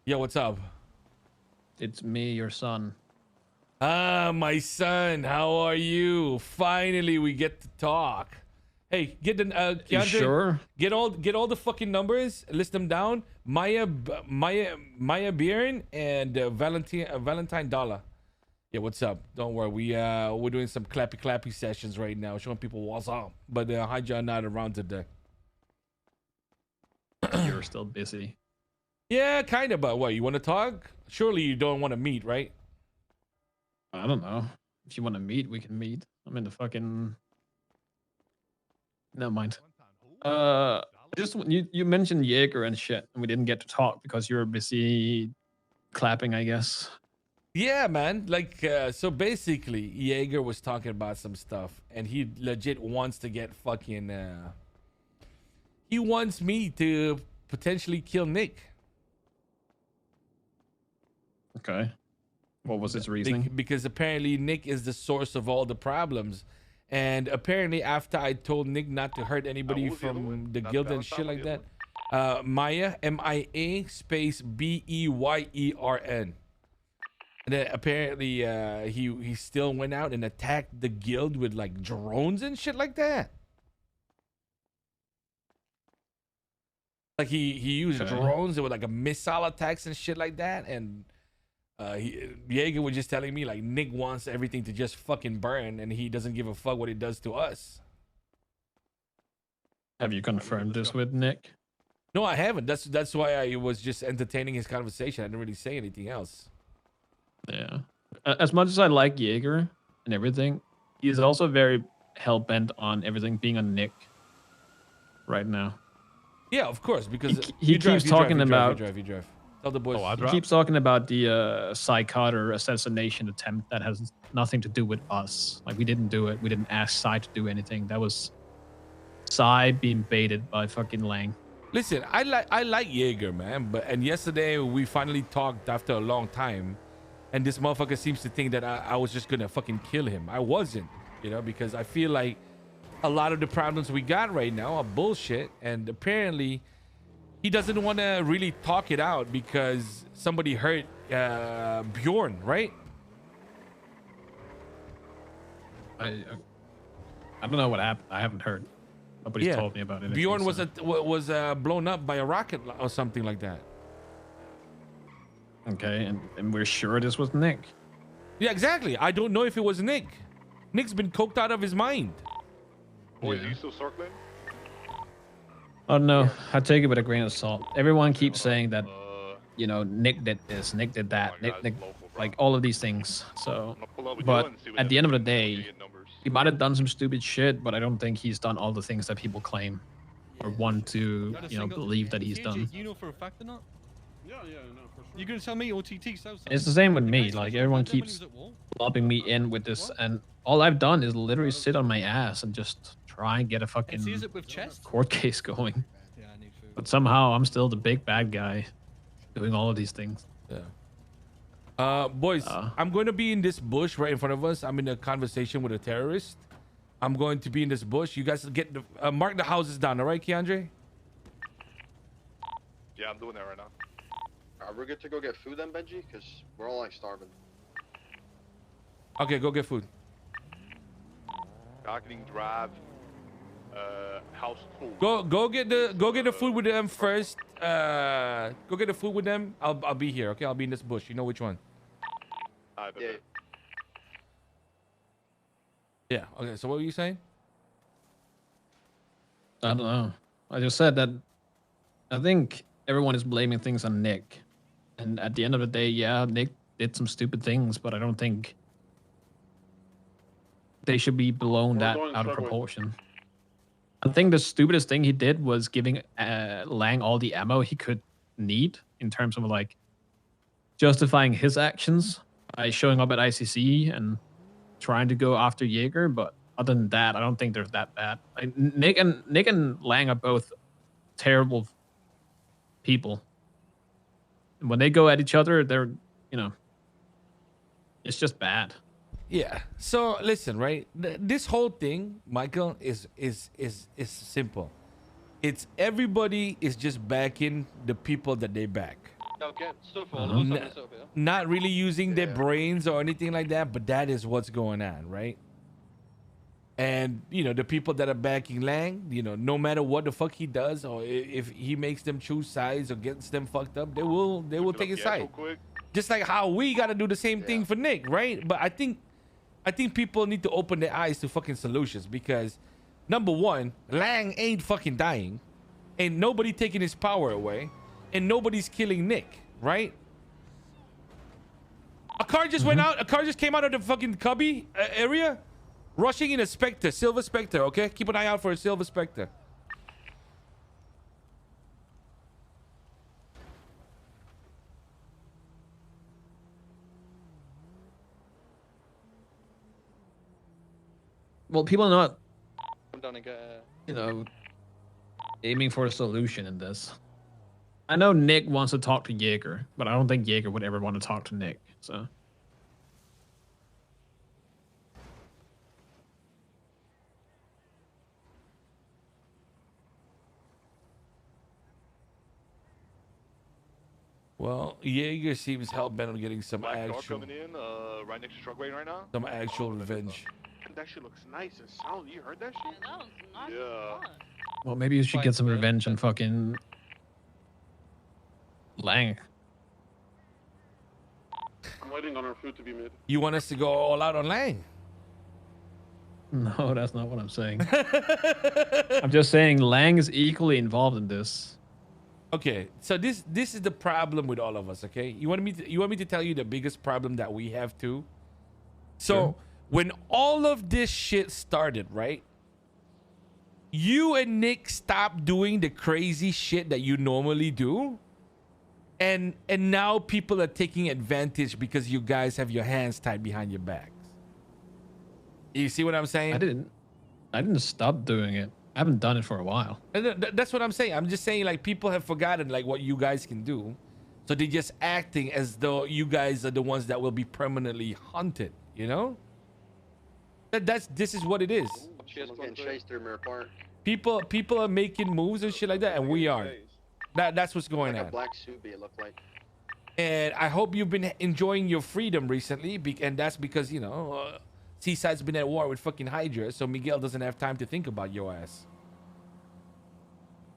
Yeah, what's up? It's me, your son. Ah, my son, how are you? Finally, we get to talk. Hey, get the You Keandre, sure? get all the fucking numbers, list them down. Maya Bjorn and Valentine Dollar. Yeah, what's up? Don't worry, we're doing some clappy sessions right now, showing people what's up. But Hydra not around today. You're still busy. Yeah, kind of. But what? You want to talk? Surely you don't want to meet, right? I don't know. If you want to meet, we can meet. I'm in the fucking. Never mind. Just you mentioned Jaeger and shit, and we didn't get to talk because you were busy clapping, I guess. Yeah, man. Like, so basically, Jaeger was talking about some stuff, and he legit wants to get fucking. He wants me to potentially kill Nick. Okay. What was his reasoning? Because apparently Nick is the source of all the problems, and apparently after I told Nick not to hurt anybody from the guild and shit like that, Maya MIA space BEYERN. And then apparently he still went out and attacked the guild with like drones and shit like that. Like he used drones with like a missile attacks and shit like that. And Jaeger was just telling me like Nick wants everything to just fucking burn and he doesn't give a fuck what it does to us. Have you confirmed this with Nick? No, I haven't. That's why I was just entertaining his conversation. I didn't really say anything else. Yeah. As much as I like Jaeger and everything, he's also very hell-bent on everything being on Nick right now. Yeah, of course, because he keeps talking about. You drive. Tell the boys. He keeps talking about the Psychotter assassination attempt that has nothing to do with us. Like, we didn't do it. We didn't ask Psy to do anything. That was Psy being baited by fucking Lang. Listen, I like Jaeger, man. And yesterday we finally talked after a long time. And this motherfucker seems to think that I was just gonna fucking kill him. I wasn't, because I feel like a lot of the problems we got right now are bullshit. And apparently he doesn't want to really talk it out because somebody hurt Bjorn, right? I don't know what happened. I haven't heard. Nobody's told me about it. Bjorn was blown up by a rocket or something like that. Okay, and we're sure this was Nick. Yeah, exactly. I don't know if it was Nick. Nick's been coked out of his mind. Boys, are you still circling? Oh no, I take it with a grain of salt. Everyone keeps saying that, Nick did this, Nick did that, Nick, like all of these things. So, but at the end of the day, he might have done some stupid shit, but I don't think he's done all the things that people claim or want to, believe that he's done. You know for a fact or not? Yeah, no, for sure. You're gonna tell me OTT so? It's the same with me. Like, everyone keeps lobbing me in with this, and all I've done is literally sit on my ass and just try and get a fucking court case going. Yeah, I need food. But somehow I'm still the big bad guy doing all of these things. Yeah. Boys, I'm going to be in this bush right in front of us. I'm in a conversation with a terrorist. I'm going to be in this bush. You guys get the mark the houses down, all right, Keandre? Yeah, I'm doing that right now. We're good to go get food then, Benji? Because we're all like starving. Okay, go get food. Docketing Drive, House 2. Go get the food with them first. Go get the food with them. I'll be here, okay? I'll be in this bush. You know which one. Yeah. Yeah, okay. So what were you saying? I don't know. I just said that I think everyone is blaming things on Nick. And at the end of the day, yeah, Nick did some stupid things, but I don't think they should be blown that out of proportion. I think the stupidest thing he did was giving Lang all the ammo he could need in terms of like justifying his actions by showing up at ICC and trying to go after Jaeger. But other than that, I don't think they're that bad. Like, Nick and Lang are both terrible people. And when they go at each other, they're, it's just bad. Yeah. So listen, right? This whole thing, Michael, is simple. It's everybody is just backing the people that they back. Yo, get stuff all Uh-huh. of us on this over here. not really using their Yeah. brains or anything like that, but that is what's going on, right? And you know, the people that are backing Lang, you know, no matter what the fuck he does, or if he makes them choose sides or gets them fucked up, they will take his side. Quick. Just like how we gotta do the same thing Yeah. for Nick, right? But I think people need to open their eyes to fucking solutions, because number one, Lang ain't fucking dying, and nobody taking his power away, and nobody's killing Nick, right? A car just went out. A car just came out of the fucking cubby area, rushing in a Spectre, Silver Spectre. Okay, keep an eye out for a Silver Spectre. Well, people are not, Come down and get. you know, aiming for a solution in this. I know Nick wants to talk to Jaeger, but I don't think Jaeger would ever want to talk to Nick. So Well, Jaeger seems hell bent on getting some Black car actual coming in, right next to truck right now. revenge. That shit looks nice and sound. You heard that shit? Yeah, that was nice. Yeah. Fun. well, maybe you should Fight get some for it. revenge on fucking Lang. I'm waiting on our food to be made. You want us to go all out on Lang? No, that's not what I'm saying. I'm just saying Lang is equally involved in this. Okay, so this is the problem with all of us. Okay, you want me to tell you the biggest problem that we have too? So Sure. when all of this shit started, right? You and Nick stopped doing the crazy shit that you normally do, and now people are taking advantage because you guys have your hands tied behind your backs. You see what I'm saying? I didn't stop doing it. I haven't done it for a while. And that's what I'm saying. I'm just saying, like, people have forgotten like what you guys can do, so they're just acting as though you guys are the ones that will be permanently hunted. You know? This is what it is. Cheers, Someone's getting Bronco. chased through Mirror Park. People are making moves and shit like that, and we aren't. That's what's going Like a on. black Subi, it looked like. And I hope you've been enjoying your freedom recently, and that's because, you know, Seaside's been at war with fucking Hydra, so Miguel doesn't have time to think about your ass.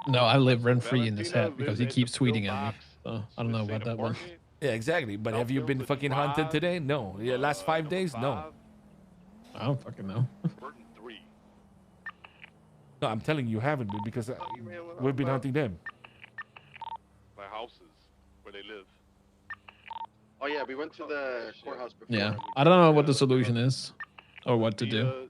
No, I live rent free in his Valentina head because he lives keeps in the tweeting at me. mailbox. So I don't know about that one. Yeah, exactly. But have you been fucking hunted today? No. Yeah, last 5 days? No. I don't fucking know. Burton 3. No, I'm telling you, you haven't been, because we've been hunting them. My houses where they live. Oh yeah, we went to the courthouse before. Yeah, I don't know what the solution is or what to do.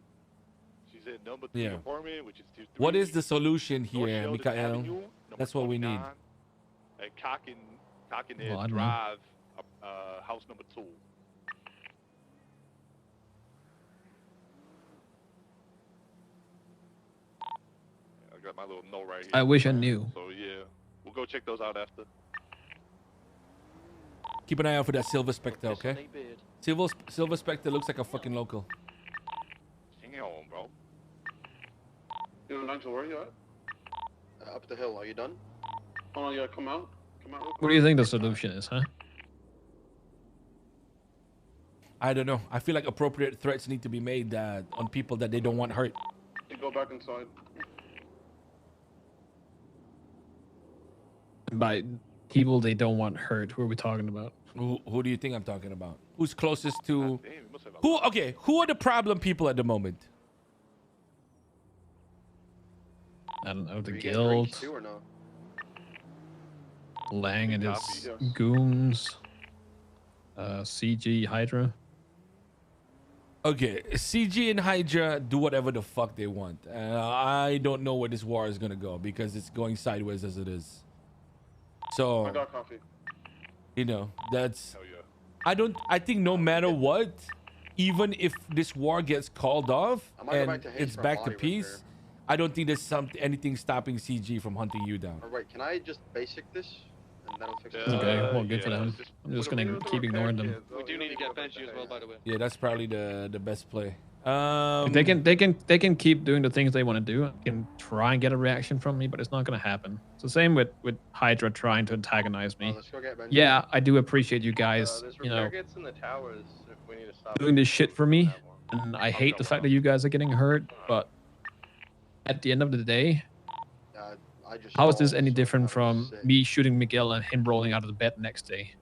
She's in number 3 Yeah. apartment, which is 2-3. What is the solution North here, Sheldon Mikael? Avenue, number That's what we need. 29, At Cockenhead Well, I don't know. Drive, house number 2. I got my little note right here. I wish I knew. So yeah, we'll go check those out after. Keep an eye out for that Silver Spectre, Piss on okay? they beard. Silver Spectre looks like a fucking local. Hang on, bro. You know, Nigel, where are you at? Up the hill, are you done? Hold on, yeah, come out. Come out real quick. What do you think the solution is, huh? I don't know. I feel like appropriate threats need to be made on people that they don't want hurt. You go back inside. By people they don't want hurt, who are we talking about? Who do you think I'm talking about? Who's closest to... Damn, you must have a Who? Okay, who are the problem people at the moment? I don't know, the Are you getting drinks guild, too or no? Lang and his Copy, yes. goons, CG, Hydra. Okay, CG and Hydra do whatever the fuck they want. I don't know where this war is gonna go because it's going sideways as it is. I So, got coffee. you know, that's... hell yeah. I think no matter what, even if this war gets called off I might go back and to Hayes it's for a back to body peace, repair. I don't think there's anything stopping CG from hunting you down. Or wait, can I just basic this? And that'll fix it. Okay, well, good for them. just I'm just put a gonna wheel to keep repair ignoring them. kits. We do need to get Benji as well, by the way. Yeah, that's probably the best play. They can keep doing the things they want to do. They can try and get a reaction from me, but it's not gonna happen. It's the same with Hydra trying to antagonize me. Let's go get Benji. Yeah, I do appreciate you guys, There's you know, targets in the towers if we need to stop. doing this shit for me. And I hate the fact that you guys are getting hurt, but at the end of the day, how is this any different from me shooting Miguel and him rolling out of the bed next day?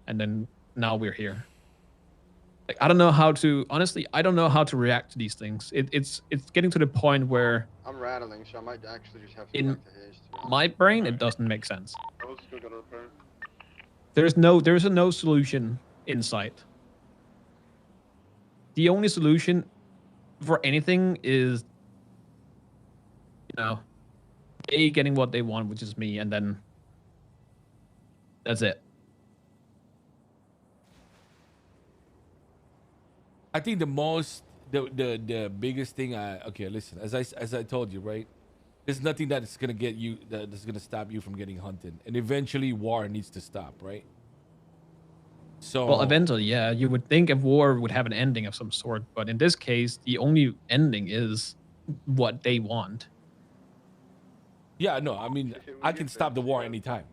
And then now we're here. Like, I don't know how to, honestly, I don't know how to react to these things. It's getting to the point where I'm rattling, so I might actually just have to in go back to his. my brain, it doesn't make sense. Let's go get a repair. There's no solution in sight. The only solution for anything is, you know, they getting what they want, which is me, and then that's it. I think the biggest thing okay, listen, as I told you, right? There's nothing that's gonna get you that's gonna stop you from getting hunted, and eventually war needs to stop, right? So Well, eventually, yeah, you would think a war would have an ending of some sort, but in this case, the only ending is what they want. yeah, no, I mean, I can stop the war anytime,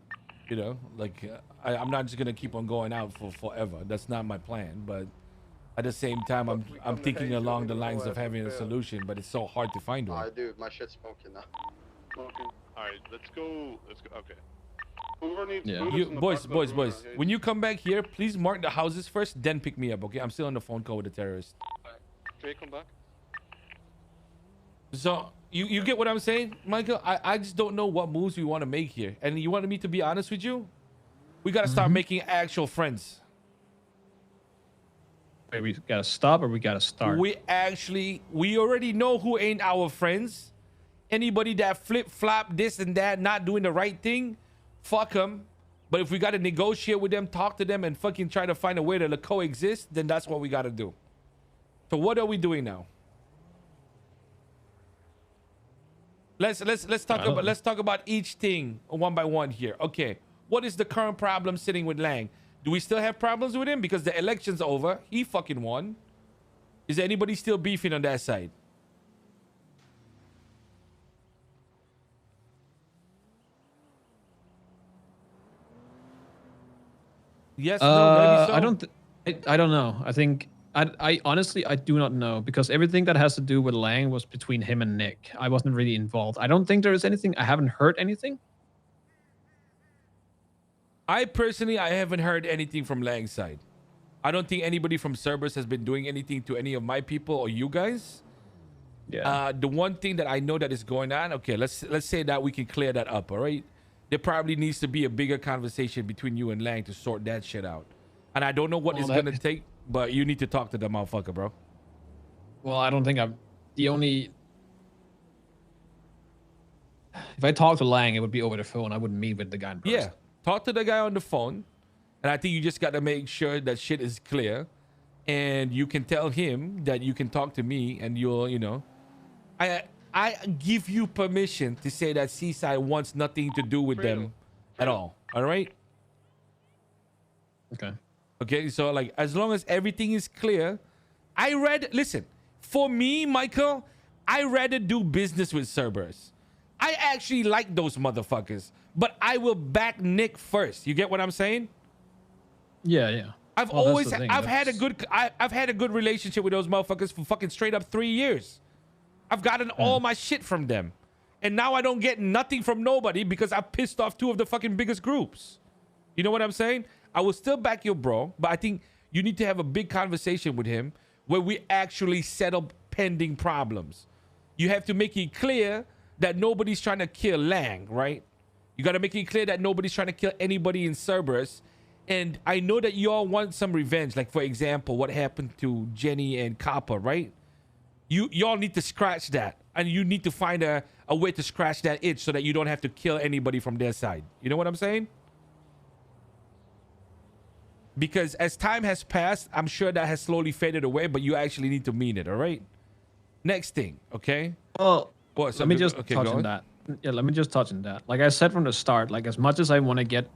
you know, like I'm not just gonna keep on going out for forever. That's not my plan, but at the same time, I'm thinking along the lines of having a solution, but it's so hard to find one. Dude, my shit's smoking now. Smoking. Alright, let's go. Okay. Whoever needs Yeah. food is You in the boys, back of the boys, room, boys. yeah, When you come back here, please mark the houses first, then pick me up, okay? I'm still on the phone call with the terrorist. Jay, come back. So you get what I'm saying, Michael? I just don't know what moves we want to make here. And you wanted me to be honest with you? We gotta start making actual friends. Wait, we gotta stop or we gotta start? We already know who ain't our friends. Anybody that flip-flop this and that, not doing the right thing, fuck them. But if we gotta negotiate with them, talk to them, and fucking try to find a way to coexist, then that's what we gotta do. So what are we doing now? Let's talk about each thing one by one here. Okay, what is the current problem sitting with Lang? Do we still have problems with him? Because the election's over. He fucking won. Is anybody still beefing on that side? Yes, no, maybe so. I don't know. I think I honestly I do not know because everything that has to do with Lang was between him and Nick. I wasn't really involved. I don't think there is anything. I haven't heard anything. I personally, I haven't heard anything from Lang's side. I don't think anybody from Cerberus has been doing anything to any of my people or you guys. Yeah. The one thing that I know that is going on, okay, let's say that we can clear that up, all right? There probably needs to be a bigger conversation between you and Lang to sort that shit out. And I don't know what it's gonna take, but you need to talk to the motherfucker, bro. Well, I don't think I'm the only. If I talk to Lang, it would be over the phone. I wouldn't meet with the guy in person. Yeah, talk to the guy on the phone. And I think you just got to make sure that shit is clear. And you can tell him that you can talk to me and you'll, you know. I give you permission to say that Seaside wants nothing to do with them at all. All right? Okay. Okay, so like as long as everything is clear, listen, for me, Michael, I rather do business with Cerberus. I actually like those motherfuckers, but I will back Nick first. You get what I'm saying? Yeah, yeah. I've had a good relationship with those motherfuckers for fucking straight up 3 years. I've gotten all my shit from them. And now I don't get nothing from nobody because I pissed off 2 of the fucking biggest groups. You know what I'm saying? I will still back your bro, but I think you need to have a big conversation with him where we actually settle pending problems. You have to make it clear that nobody's trying to kill Lang, right? You got to make it clear that nobody's trying to kill anybody in Cerberus. And I know that y'all want some revenge. Like, for example, what happened to Jenny and Kappa, right? Y'all need to scratch that. And you need to find a way to scratch that itch so that you don't have to kill anybody from their side. You know what I'm saying? Because as time has passed, I'm sure that has slowly faded away, but you actually need to mean it, all right? Next thing, okay? Well, What, let me just touch on that. Yeah, let me just touch on that. Like I said from the start, like as much as I want to get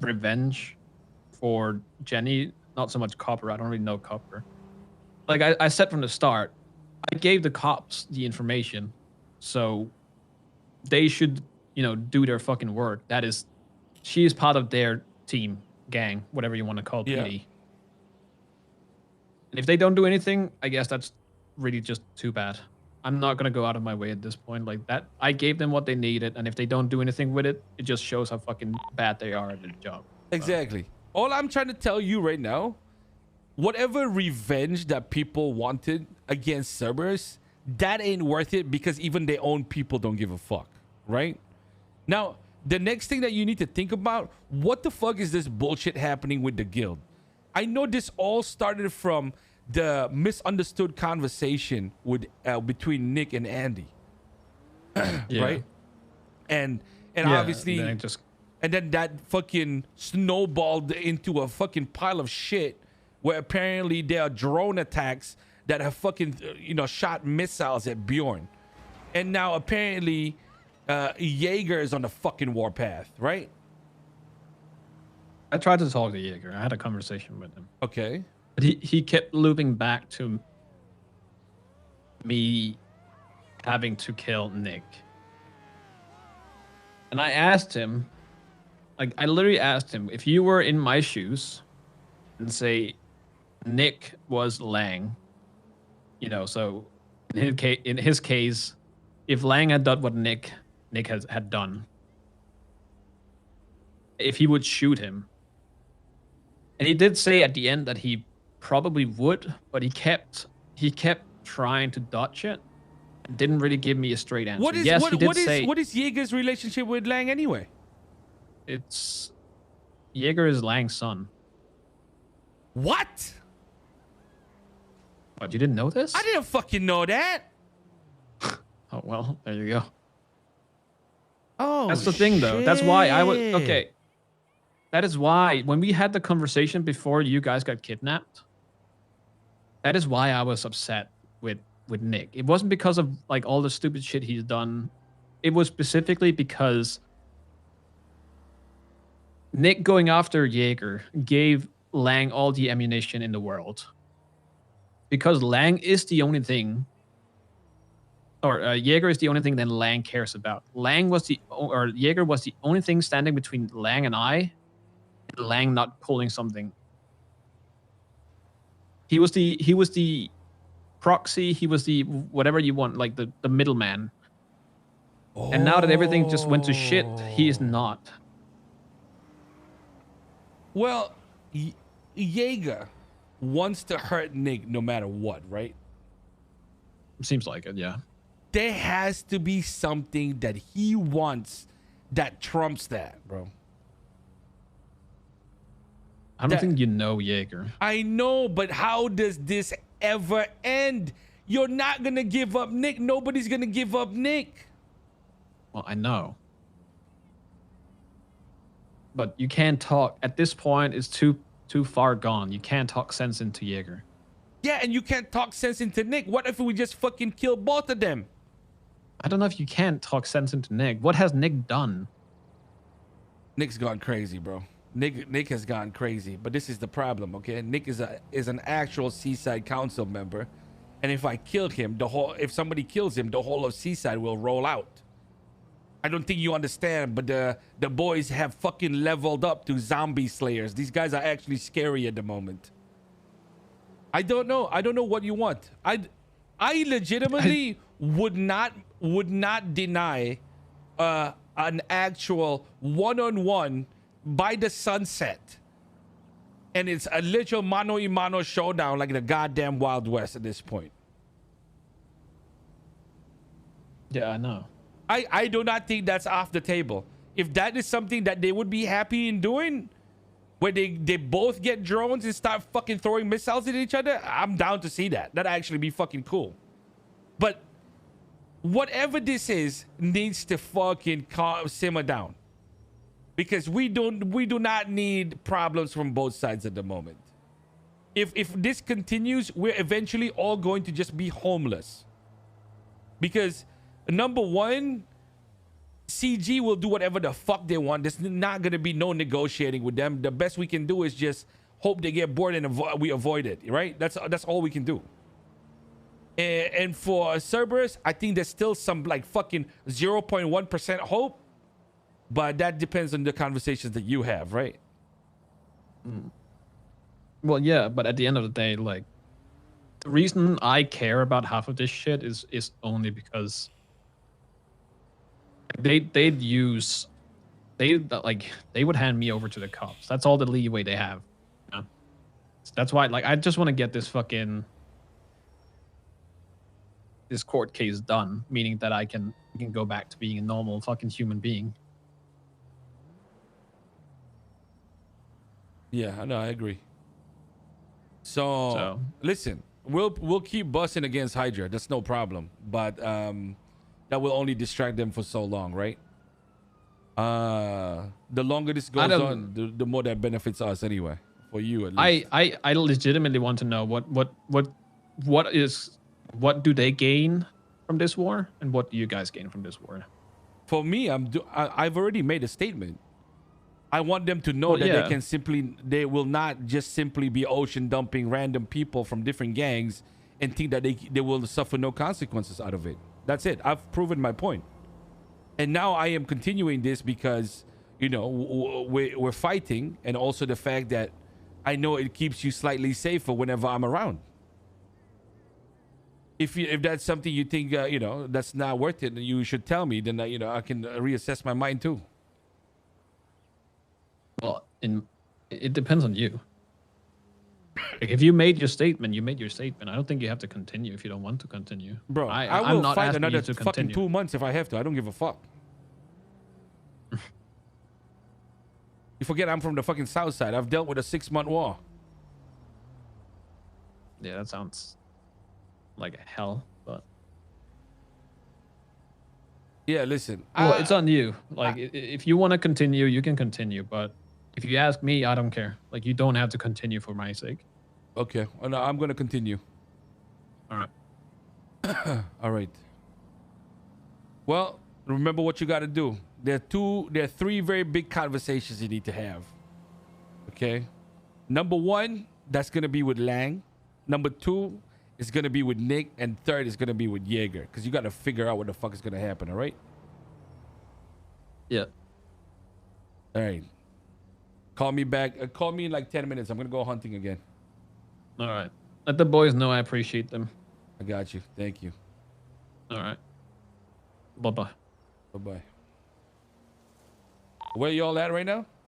revenge for Jenny, not so much Copper. I don't really know Copper. Like I said from the start, I gave the cops the information, so they should, do their fucking work. That is, she is part of their team, gang, whatever you want to call Yeah. PD. And if they don't do anything, I guess that's really just too bad. I'm not gonna go out of my way at this point. Like that, I gave them what they needed, and if they don't do anything with it, it just shows how fucking bad they are at their job. Exactly. All I'm trying to tell you right now, whatever revenge that people wanted against Cerberus, that ain't worth it because even their own people don't give a fuck, right? Now, the next thing that you need to think about, what the fuck is this bullshit happening with the guild? I know this all started from the misunderstood conversation with between Nick and Andy, right? And obviously, and then that fucking snowballed into a fucking pile of shit where apparently there are drone attacks that have fucking shot missiles at Bjorn, and now apparently Jaeger is on the fucking warpath, right? I tried to talk to Jaeger. I had a conversation with him. Okay. But he kept looping back to me having to kill Nick. And I asked him, I literally asked him, if you were in my shoes and say Nick was Lang, so in his case, if Lang had done what Nick had done, if he would shoot him. And he did say at the end that he probably would, but he kept trying to dodge it and didn't really give me a straight answer. What is Jaeger's relationship with Lang anyway? It's Jaeger is Lang's son. What? What, you didn't know this? I didn't fucking know that. Oh well, there you go. Oh, that's the thing though. That's why I was okay. That is why when we had the conversation before you guys got kidnapped, that is why I was upset with Nick. It wasn't because of like all the stupid shit he's done. It was specifically because Nick going after Jaeger gave Lang all the ammunition in the world. Because Lang is the only thing, or Jaeger is the only thing that Lang cares about. Jaeger was the only thing standing between Lang and I. Lang not pulling something. He was the proxy, he was the whatever you want, like the middleman. Oh. And now that everything just went to shit, he is not. Well, Jaeger wants to hurt Nick no matter what, right? Seems like it, yeah. There has to be something that he wants that trumps that, bro. I don't think you know Jaeger. I know, but how does this ever end? You're not going to give up Nick. Nobody's going to give up Nick. Well, I know. But you can't talk. At this point, it's too far gone. You can't talk sense into Jaeger. Yeah, and you can't talk sense into Nick. What if we just fucking kill both of them? I don't know if you can't talk sense into Nick. What has Nick done? Nick's gone crazy, bro. Nick has gone crazy, but this is the problem, okay? Nick is an actual Seaside council member, and if I kill him, if somebody kills him, the whole of Seaside will roll out. I don't think you understand, but the boys have fucking leveled up to zombie slayers. These guys are actually scary at the moment. I don't know what you want. I legitimately would not deny an actual one-on-one by the sunset, and it's a literal mano a mano showdown like the goddamn Wild West at this point. Yeah, I know. I do not think that's off the table. If that is something that they would be happy in doing, where they both get drones and start fucking throwing missiles at each other, I'm down to see that. That'd actually be fucking cool. But whatever this is needs to fucking simmer down. Because we do not need problems from both sides at the moment. If this continues, we're eventually all going to just be homeless. Because number one, CG will do whatever the fuck they want. There's not going to be no negotiating with them. The best we can do is just hope they get bored and we avoid it, right? That's all we can do. And for Cerberus, I think there's still some like fucking 0.1% hope, but that depends on the conversations that you have, right? Well, yeah, but at the end of the day, like the reason I care about half of this shit is only because they would hand me over to the cops. That's all the leeway they have. You know? So that's why, like, I just want to get this court case done, meaning that I can go back to being a normal fucking human being. Yeah, no, I agree. So listen, we'll keep busting against Hydra. That's no problem. But that will only distract them for so long, right? The longer this goes on, the more that benefits us anyway. For you at least. I legitimately want to know what do they gain from this war, and what do you guys gain from this war? For me, I've already made a statement. I want them to know that they will not just simply be ocean dumping random people from different gangs and think that they will suffer no consequences out of it. That's it. I've proven my point. And now I am continuing this because, you know, we're fighting, and also the fact that I know it keeps you slightly safer whenever I'm around. If that's something you think, you know, that's not worth it, you should tell me. Then, you know, I can reassess my mind too. Well, it depends on you. Like, if you made your statement, you made your statement. I don't think you have to continue if you don't want to continue. Bro, I will fight another fucking 2 months if I have to. I don't give a fuck. You forget I'm from the fucking South Side. I've dealt with a 6-month war. Yeah, that sounds like hell, but... Yeah, listen. Well, it's on you. Like, if you want to continue, you can continue. But if you ask me, I don't care. Like, you don't have to continue for my sake. Okay. Well, no, I'm going to continue. All right. All right. Well, remember what you got to do. There are 3 very big conversations you need to have. Okay? Number 1, that's going to be with Lang. Number 2 is going to be with Nick. And 3rd is going to be with Jaeger. Because you got to figure out what the fuck is going to happen, all right? Yeah. All right. Call me back. Call me in like 10 minutes. I'm going to go hunting again. All right. Let the boys know I appreciate them. I got you. Thank you. All right. Bye-bye. Bye-bye. Where y'all at right now?